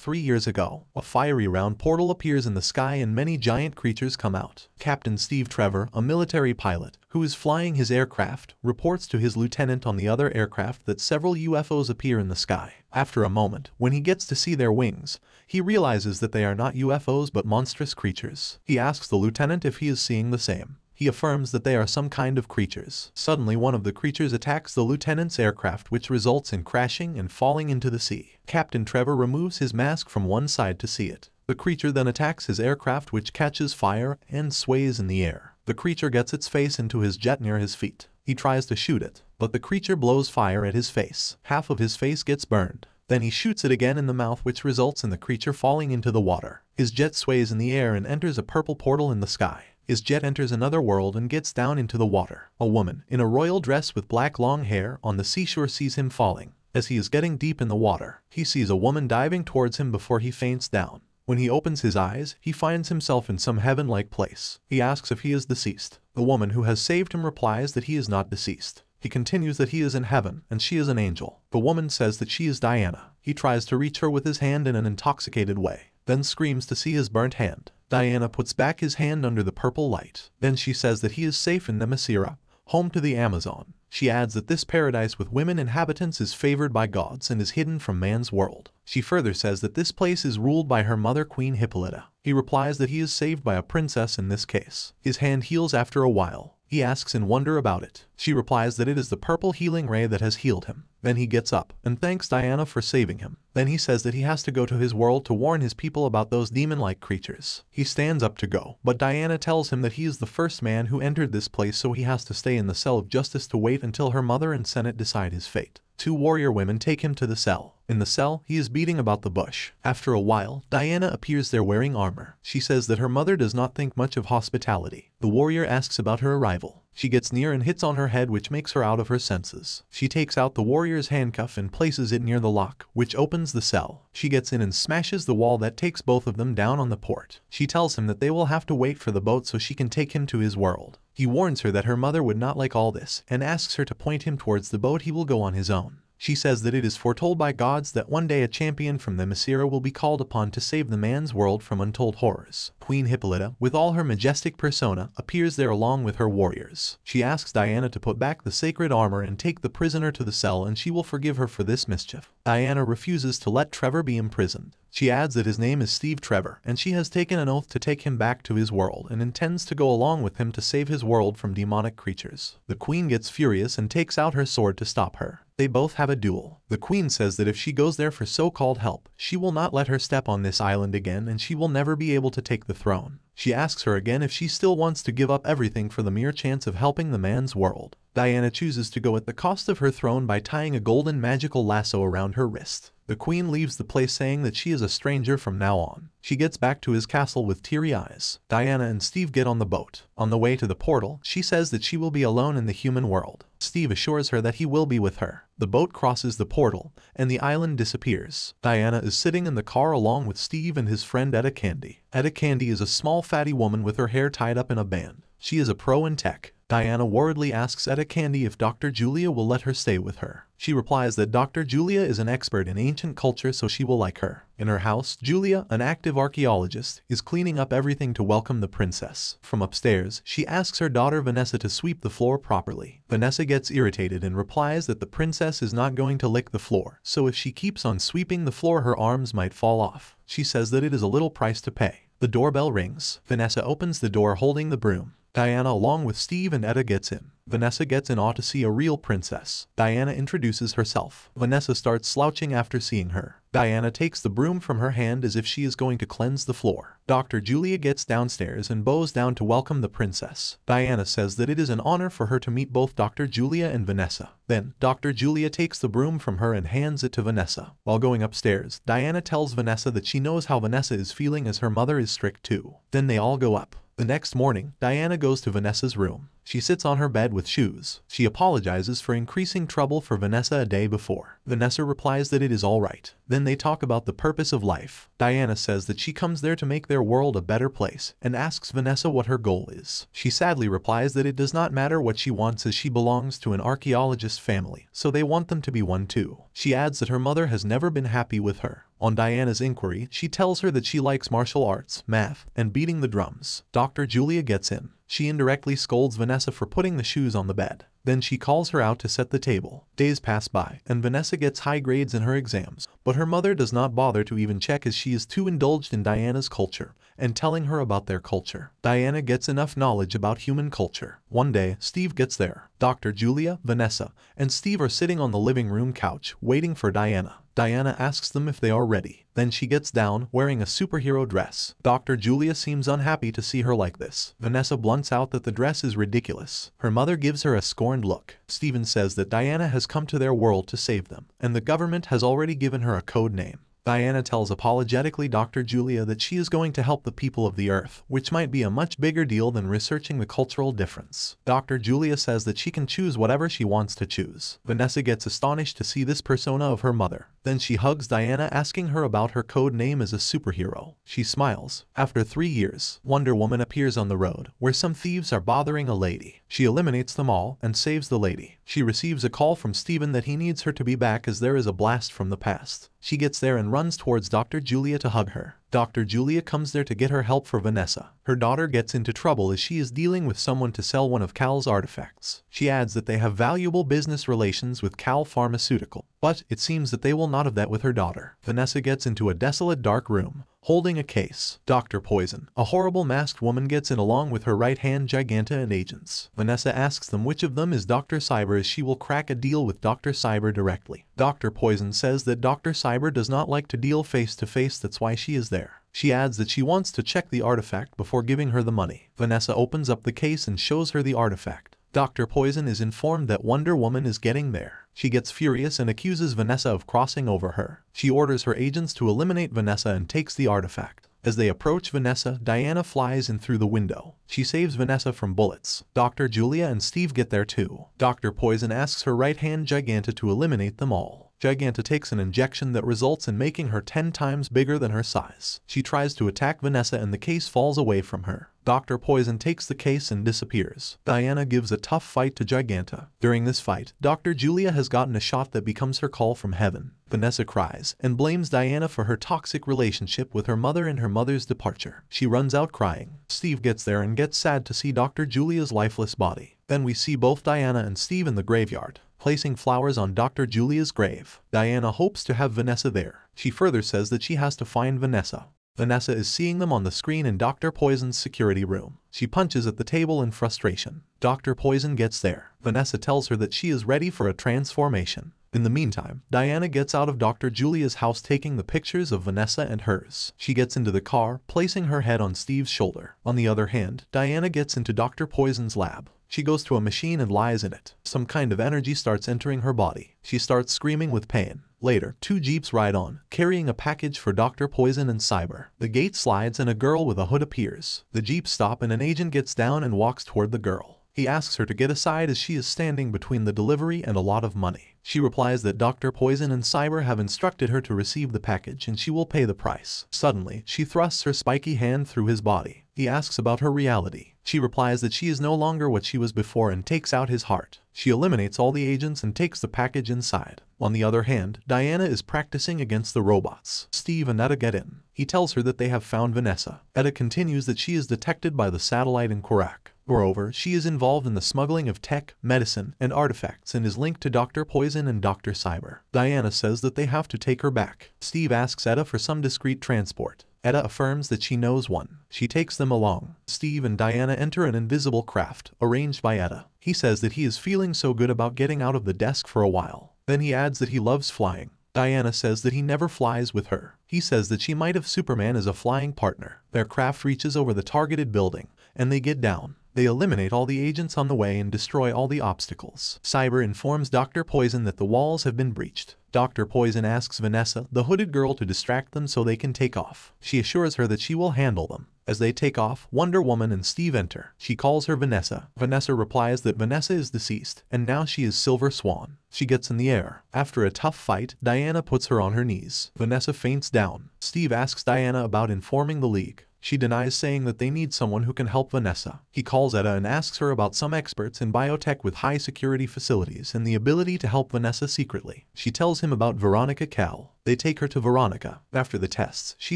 3 years ago, a fiery round portal appears in the sky and many giant creatures come out. Captain Steve Trevor, a military pilot, who is flying his aircraft, reports to his lieutenant on the other aircraft that several UFOs appear in the sky. After a moment, when he gets to see their wings, he realizes that they are not UFOs but monstrous creatures. He asks the lieutenant if he is seeing the same. He affirms that they are some kind of creatures. Suddenly one of the creatures attacks the lieutenant's aircraft, which results in crashing and falling into the sea. Captain Trevor removes his mask from one side to see it. The creature then attacks his aircraft, which catches fire and sways in the air. The creature gets its face into his jet near his feet. He tries to shoot it, but the creature blows fire at his face. Half of his face gets burned. Then he shoots it again in the mouth, which results in the creature falling into the water. His jet sways in the air and enters a purple portal in the sky. His jet enters another world and gets down into the water. A woman, in a royal dress with black long hair, on the seashore sees him falling. As he is getting deep in the water, he sees a woman diving towards him before he faints down. When he opens his eyes, he finds himself in some heaven-like place. He asks if he is deceased. The woman who has saved him replies that he is not deceased. He continues that he is in heaven and she is an angel. The woman says that she is Diana. He tries to reach her with his hand in an intoxicated way, then screams to see his burnt hand. Diana puts back his hand under the purple light. Then she says that he is safe in Nemesis, home to the Amazon. She adds that this paradise with women inhabitants is favored by gods and is hidden from man's world. She further says that this place is ruled by her mother, Queen Hippolyta. He replies that he is saved by a princess in this case. His hand heals after a while. He asks in wonder about it. She replies that it is the purple healing ray that has healed him. Then he gets up and thanks Diana for saving him. Then he says that he has to go to his world to warn his people about those demon-like creatures. He stands up to go, but Diana tells him that he is the first man who entered this place, so he has to stay in the cell of justice to wait until her mother and Senate decide his fate. 2 warrior women take him to the cell. In the cell, he is beating about the bush. After a while, Diana appears there wearing armor. She says that her mother does not think much of hospitality. The warrior asks about her arrival. She gets near and hits on her head, which makes her out of her senses. She takes out the warrior's handcuff and places it near the lock, which opens the cell. She gets in and smashes the wall that takes both of them down on the port. She tells him that they will have to wait for the boat so she can take him to his world. He warns her that her mother would not like all this and asks her to point him towards the boat he will go on his own. She says that it is foretold by gods that one day a champion from the Nemesis will be called upon to save the man's world from untold horrors. Queen Hippolyta, with all her majestic persona, appears there along with her warriors. She asks Diana to put back the sacred armor and take the prisoner to the cell, and she will forgive her for this mischief. Diana refuses to let Trevor be imprisoned. She adds that his name is Steve Trevor, and she has taken an oath to take him back to his world and intends to go along with him to save his world from demonic creatures. The queen gets furious and takes out her sword to stop her. They both have a duel. The queen says that if she goes there for so-called help, she will not let her step on this island again and she will never be able to take the throne. She asks her again if she still wants to give up everything for the mere chance of helping the man's world. Diana chooses to go at the cost of her throne by tying a golden magical lasso around her wrist. The queen leaves the place saying that she is a stranger from now on. She gets back to his castle with teary eyes. Diana and Steve get on the boat. On the way to the portal, she says that she will be alone in the human world. Steve assures her that he will be with her. The boat crosses the portal, and the island disappears. Diana is sitting in the car along with Steve and his friend Etta Candy. Etta Candy is a small fatty woman with her hair tied up in a band. She is a pro in tech. Diana worriedly asks Etta Candy if Dr. Julia will let her stay with her. She replies that Dr. Julia is an expert in ancient culture, so she will like her. In her house, Julia, an active archaeologist, is cleaning up everything to welcome the princess. From upstairs, she asks her daughter Vanessa to sweep the floor properly. Vanessa gets irritated and replies that the princess is not going to lick the floor, so if she keeps on sweeping the floor her arms might fall off. She says that it is a little price to pay. The doorbell rings. Vanessa opens the door holding the broom. Diana along with Steve and Etta gets in. Vanessa gets in awe to see a real princess. Diana introduces herself. Vanessa starts slouching after seeing her. Diana takes the broom from her hand as if she is going to cleanse the floor. Dr. Julia gets downstairs and bows down to welcome the princess. Diana says that it is an honor for her to meet both Dr. Julia and Vanessa. Then, Dr. Julia takes the broom from her and hands it to Vanessa. While going upstairs, Diana tells Vanessa that she knows how Vanessa is feeling as her mother is strict too. Then they all go up. The next morning, Diana goes to Vanessa's room. She sits on her bed with shoes. She apologizes for increasing trouble for Vanessa a day before. Vanessa replies that it is alright. Then they talk about the purpose of life. Diana says that she comes there to make their world a better place and asks Vanessa what her goal is. She sadly replies that it does not matter what she wants as she belongs to an archaeologist family, so they want them to be one too. She adds that her mother has never been happy with her. On Diana's inquiry, she tells her that she likes martial arts, math, and beating the drums. Dr. Julia gets in. She indirectly scolds Vanessa for putting the shoes on the bed. Then she calls her out to set the table. Days pass by, and Vanessa gets high grades in her exams, but her mother does not bother to even check as she is too indulged in Diana's culture and telling her about their culture. Diana gets enough knowledge about human culture. One day, Steve gets there. Dr. Julia, Vanessa, and Steve are sitting on the living room couch, waiting for Diana. Diana asks them if they are ready. Then she gets down, wearing a superhero dress. Dr. Julia seems unhappy to see her like this. Vanessa blunts out that the dress is ridiculous. Her mother gives her a scorned look. Steven says that Diana has come to their world to save them, and the government has already given her a code name. Diana tells apologetically Dr. Julia that she is going to help the people of the Earth, which might be a much bigger deal than researching the cultural difference. Dr. Julia says that she can choose whatever she wants to choose. Vanessa gets astonished to see this persona of her mother. Then she hugs Diana, asking her about her code name as a superhero. She smiles. After 3 years, Wonder Woman appears on the road, where some thieves are bothering a lady. She eliminates them all and saves the lady. She receives a call from Steven that he needs her to be back as there is a blast from the past. She gets there and runs towards Dr. Julia to hug her. Dr. Julia comes there to get her help for Vanessa. Her daughter gets into trouble as she is dealing with someone to sell one of Cal's artifacts. She adds that they have valuable business relations with Cal Pharmaceutical, but it seems that they will not have that with her daughter. Vanessa gets into a desolate dark room, holding a case. Dr. Poison, a horrible masked woman, gets in along with her right-hand Giganta and agents. Vanessa asks them which of them is Dr. Cyber as she will crack a deal with Dr. Cyber directly. Dr. Poison says that Dr. Cyber does not like to deal face-to-face, that's why she is there. She adds that she wants to check the artifact before giving her the money. Vanessa opens up the case and shows her the artifact. Dr. Poison is informed that Wonder Woman is getting there. She gets furious and accuses Vanessa of crossing over her. She orders her agents to eliminate Vanessa and takes the artifact. As they approach Vanessa, Diana flies in through the window. She saves Vanessa from bullets. Dr. Julia and Steve get there too. Dr. Poison asks her right-hand Giganta to eliminate them all. Giganta takes an injection that results in making her 10 times bigger than her size. She tries to attack Vanessa and the case falls away from her. Dr. Poison takes the case and disappears. Diana gives a tough fight to Giganta. During this fight, Dr. Julia has gotten a shot that becomes her call from heaven. Vanessa cries and blames Diana for her toxic relationship with her mother and her mother's departure. She runs out crying. Steve gets there and gets sad to see Dr. Julia's lifeless body. Then we see both Diana and Steve in the graveyard, placing flowers on Dr. Julia's grave. Diana hopes to have Vanessa there. She further says that she has to find Vanessa. Vanessa is seeing them on the screen in Dr. Poison's security room. She punches at the table in frustration. Dr. Poison gets there. Vanessa tells her that she is ready for a transformation. In the meantime, Diana gets out of Dr. Julia's house, taking the pictures of Vanessa and hers. She gets into the car, placing her head on Steve's shoulder. On the other hand, Diana gets into Dr. Poison's lab. She goes to a machine and lies in it. Some kind of energy starts entering her body. She starts screaming with pain. Later, 2 jeeps ride on, carrying a package for Dr. Poison and Cyber. The gate slides and a girl with a hood appears. The jeeps stop and an agent gets down and walks toward the girl. He asks her to get aside as she is standing between the delivery and a lot of money. She replies that Dr. Poison and Cyber have instructed her to receive the package and she will pay the price. Suddenly, she thrusts her spiky hand through his body. He asks about her reality. She replies that she is no longer what she was before and takes out his heart. She eliminates all the agents and takes the package inside. On the other hand, Diana is practicing against the robots. Steve and Etta get in. He tells her that they have found Vanessa. Etta continues that she is detected by the satellite in Korak. Moreover, she is involved in the smuggling of tech, medicine, and artifacts and is linked to Dr. Poison and Dr. Cyber. Diana says that they have to take her back. Steve asks Etta for some discreet transport. Etta affirms that she knows one. She takes them along. Steve and Diana enter an invisible craft, arranged by Etta. He says that he is feeling so good about getting out of the desk for a while. Then he adds that he loves flying. Diana says that he never flies with her. He says that she might have Superman as a flying partner. Their craft reaches over the targeted building, and they get down. They eliminate all the agents on the way and destroy all the obstacles. Cyber informs Dr. Poison that the walls have been breached. Dr. Poison asks Vanessa, the hooded girl, to distract them so they can take off. She assures her that she will handle them. As they take off, Wonder Woman and Steve enter. She calls her Vanessa. Vanessa replies that Vanessa is deceased, and now she is Silver Swan. She gets in the air. After a tough fight, Diana puts her on her knees. Vanessa faints down. Steve asks Diana about informing the League. She denies, saying that they need someone who can help Vanessa. He calls Etta and asks her about some experts in biotech with high security facilities and the ability to help Vanessa secretly. She tells him about Veronica Cal. They take her to Veronica. After the tests, she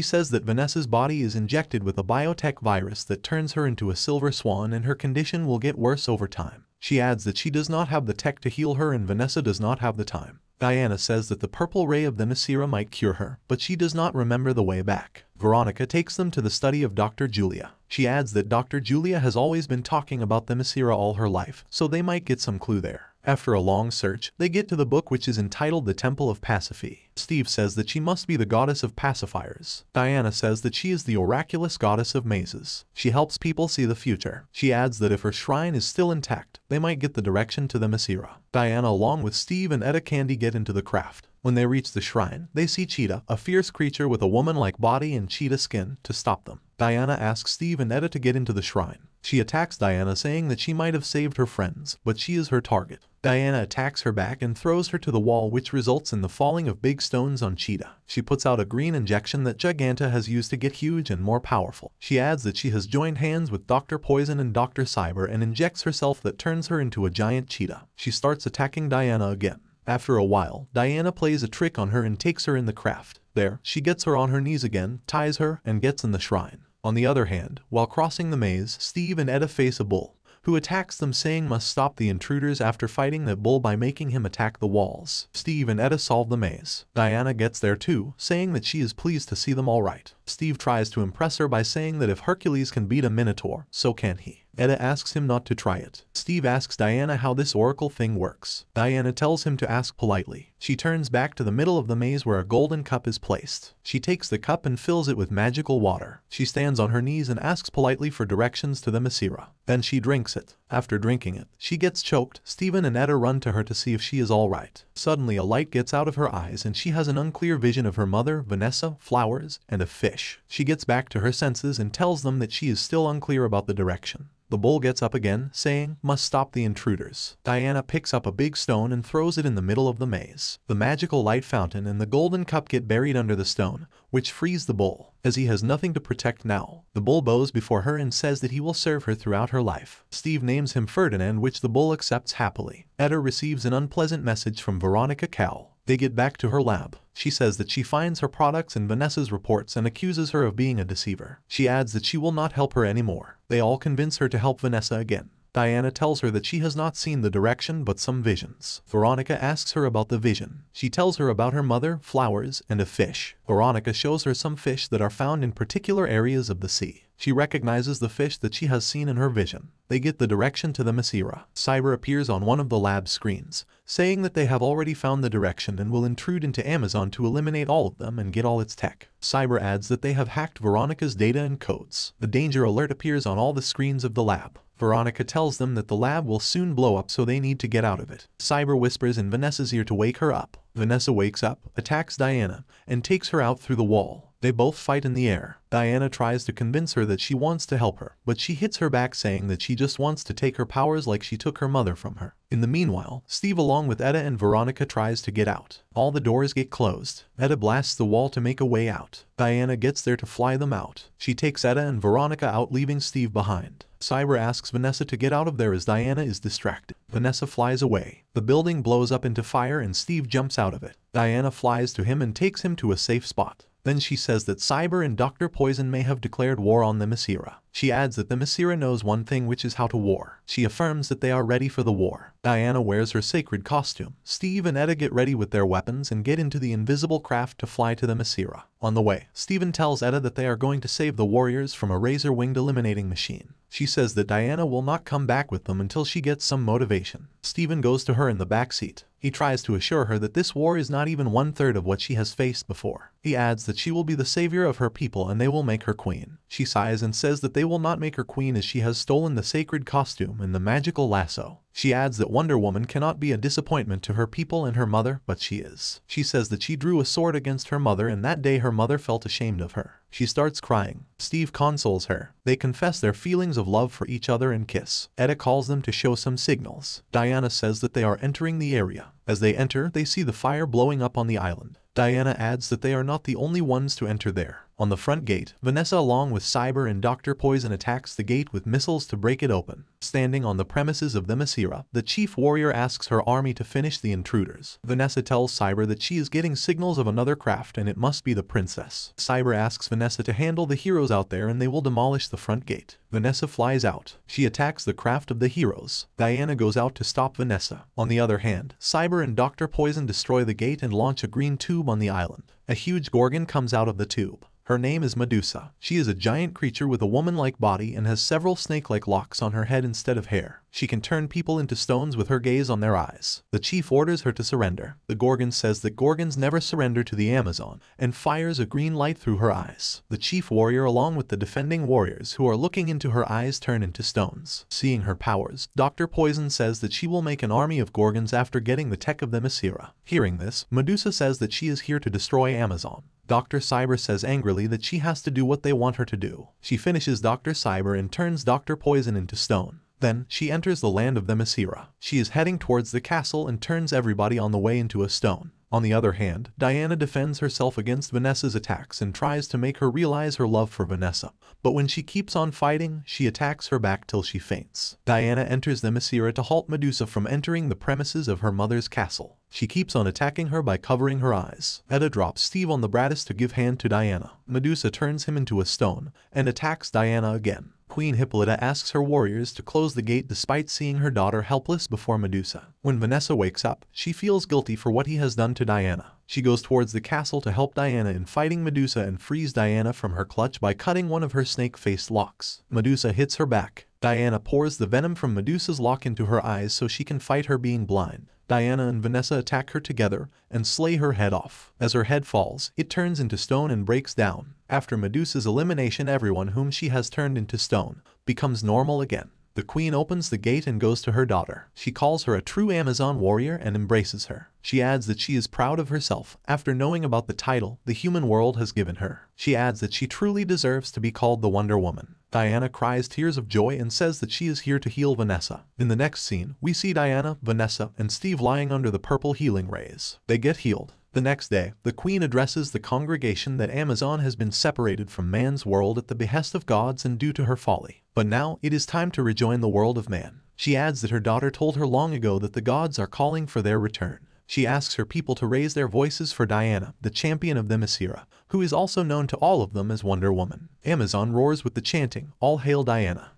says that Vanessa's body is injected with a biotech virus that turns her into a Silver Swan and her condition will get worse over time. She adds that she does not have the tech to heal her and Vanessa does not have the time. Diana says that the purple ray of the Nasira might cure her, but she does not remember the way back. Veronica takes them to the study of Dr. Julia. She adds that Dr. Julia has always been talking about the Nasira all her life, so they might get some clue there. After a long search, they get to the book which is entitled The Temple of Pasiphae. Steve says that she must be the goddess of pacifiers. Diana says that she is the oraculous goddess of mazes. She helps people see the future. She adds that if her shrine is still intact, they might get the direction to the Nasira. Diana along with Steve and Etta Candy get into the craft. When they reach the shrine, they see Cheetah, a fierce creature with a woman-like body and cheetah skin, to stop them. Diana asks Steve and Etta to get into the shrine. She attacks Diana, saying that she might have saved her friends, but she is her target. Diana attacks her back and throws her to the wall, which results in the falling of big stones on Cheetah. She puts out a green injection that Giganta has used to get huge and more powerful. She adds that she has joined hands with Dr. Poison and Dr. Cyber and injects herself that turns her into a giant cheetah. She starts attacking Diana again. After a while, Diana plays a trick on her and takes her in the craft. There, she gets her on her knees again, ties her, and gets in the shrine. On the other hand, while crossing the maze, Steve and Etta face a bull, who attacks them, saying must stop the intruders after fighting that bull by making him attack the walls. Steve and Etta solve the maze. Diana gets there too, saying that she is pleased to see them all right. Steve tries to impress her by saying that if Hercules can beat a minotaur, so can he. Etta asks him not to try it. Steve asks Diana how this oracle thing works. Diana tells him to ask politely. She turns back to the middle of the maze where a golden cup is placed. She takes the cup and fills it with magical water. She stands on her knees and asks politely for directions to the Nasira. Then she drinks it. After drinking it, she gets choked. Steven and Etta run to her to see if she is alright. Suddenly a light gets out of her eyes and she has an unclear vision of her mother, Vanessa, flowers, and a fish. She gets back to her senses and tells them that she is still unclear about the direction. The bull gets up again, saying, must stop the intruders. Diana picks up a big stone and throws it in the middle of the maze. The magical light fountain and the golden cup get buried under the stone, which frees the bull. As he has nothing to protect now, the bull bows before her and says that he will serve her throughout her life. Steve names him Ferdinand, which the bull accepts happily. Etta receives an unpleasant message from Veronica Cal. They get back to her lab. She says that she finds her products in Vanessa's reports and accuses her of being a deceiver. She adds that she will not help her anymore. They all convince her to help Vanessa again. Diana tells her that she has not seen the direction but some visions. Veronica asks her about the vision. She tells her about her mother, flowers, and a fish. Veronica shows her some fish that are found in particular areas of the sea. She recognizes the fish that she has seen in her vision. They get the direction to the Nasira. Cyber appears on one of the lab screens, saying that they have already found the direction and will intrude into Amazon to eliminate all of them and get all its tech. Cyber adds that they have hacked Veronica's data and codes. The danger alert appears on all the screens of the lab. Veronica tells them that the lab will soon blow up, so they need to get out of it. Cyber whispers in Vanessa's ear to wake her up. Vanessa wakes up, attacks Diana, and takes her out through the wall. They both fight in the air. Diana tries to convince her that she wants to help her, but she hits her back, saying that she just wants to take her powers like she took her mother from her. In the meanwhile, Steve along with Etta and Veronica tries to get out. All the doors get closed. Etta blasts the wall to make a way out. Diana gets there to fly them out. She takes Etta and Veronica out, leaving Steve behind. Cyber asks Vanessa to get out of there as Diana is distracted. Vanessa flies away. The building blows up into fire and Steve jumps out of it. Diana flies to him and takes him to a safe spot. Then she says that Cyber and Dr. Poison may have declared war on the Nasira. She adds that the Nasira knows one thing, which is how to war. She affirms that they are ready for the war. Diana wears her sacred costume. Steve and Etta get ready with their weapons and get into the invisible craft to fly to the Nasira. On the way, Steven tells Etta that they are going to save the warriors from a razor-winged eliminating machine. She says that Diana will not come back with them until she gets some motivation. Steven goes to her in the back seat. He tries to assure her that this war is not even 1/3 of what she has faced before. He adds that she will be the savior of her people and they will make her queen. She sighs and says that they will not make her queen as she has stolen the sacred costume and the magical lasso. She adds that Wonder Woman cannot be a disappointment to her people and her mother, but she is. She says that she drew a sword against her mother and that day her mother felt ashamed of her. She starts crying. Steve consoles her. They confess their feelings of love for each other and kiss. Etta calls them to show some signals. Diana says that they are entering the area. As they enter, they see the fire blowing up on the island. Diana adds that they are not the only ones to enter there. On the front gate, Vanessa along with Cyber and Dr. Poison attacks the gate with missiles to break it open. Standing on the premises of the Masira, the chief warrior asks her army to finish the intruders. Vanessa tells Cyber that she is getting signals of another craft and it must be the princess. Cyber asks Vanessa to handle the heroes out there and they will demolish the front gate. Vanessa flies out. She attacks the craft of the heroes. Diana goes out to stop Vanessa. On the other hand, Cyber and Dr. Poison destroy the gate and launch a green tube on the island. A huge gorgon comes out of the tube. Her name is Medusa. She is a giant creature with a woman-like body and has several snake-like locks on her head instead of hair. She can turn people into stones with her gaze on their eyes. The chief orders her to surrender. The gorgon says that gorgons never surrender to the Amazon and fires a green light through her eyes. The chief warrior along with the defending warriors who are looking into her eyes turn into stones. Seeing her powers, Dr. Poison says that she will make an army of gorgons after getting the tech of the Masira. Hearing this, Medusa says that she is here to destroy Amazon. Dr. Cyber says angrily that she has to do what they want her to do. She finishes Dr. Cyber and turns Dr. Poison into stone. Then, she enters the land of the Masira. She is heading towards the castle and turns everybody on the way into a stone. On the other hand, Diana defends herself against Vanessa's attacks and tries to make her realize her love for Vanessa. But when she keeps on fighting, she attacks her back till she faints. Diana enters the Masira to halt Medusa from entering the premises of her mother's castle. She keeps on attacking her by covering her eyes. Etta drops Steve on the Brattis to give hand to Diana. Medusa turns him into a stone and attacks Diana again. Queen Hippolyta asks her warriors to close the gate despite seeing her daughter helpless before Medusa. When Vanessa wakes up, she feels guilty for what he has done to Diana. She goes towards the castle to help Diana in fighting Medusa and frees Diana from her clutch by cutting one of her snake-faced locks. Medusa hits her back. Diana pours the venom from Medusa's lock into her eyes so she can fight her being blind. Diana and Vanessa attack her together and slay her head off. As her head falls, it turns into stone and breaks down. After Medusa's elimination, everyone whom she has turned into stone becomes normal again. The queen opens the gate and goes to her daughter. She calls her a true Amazon warrior and embraces her. She adds that she is proud of herself after knowing about the title the human world has given her. She adds that she truly deserves to be called the Wonder Woman. Diana cries tears of joy and says that she is here to heal Vanessa. In the next scene, we see Diana, Vanessa, and Steve lying under the purple healing rays. They get healed. The next day, the queen addresses the congregation that Amazon has been separated from man's world at the behest of gods and due to her folly. But now, it is time to rejoin the world of man. She adds that her daughter told her long ago that the gods are calling for their return. She asks her people to raise their voices for Diana, the champion of the Masira, who is also known to all of them as Wonder Woman. Amazon roars with the chanting, "All hail Diana."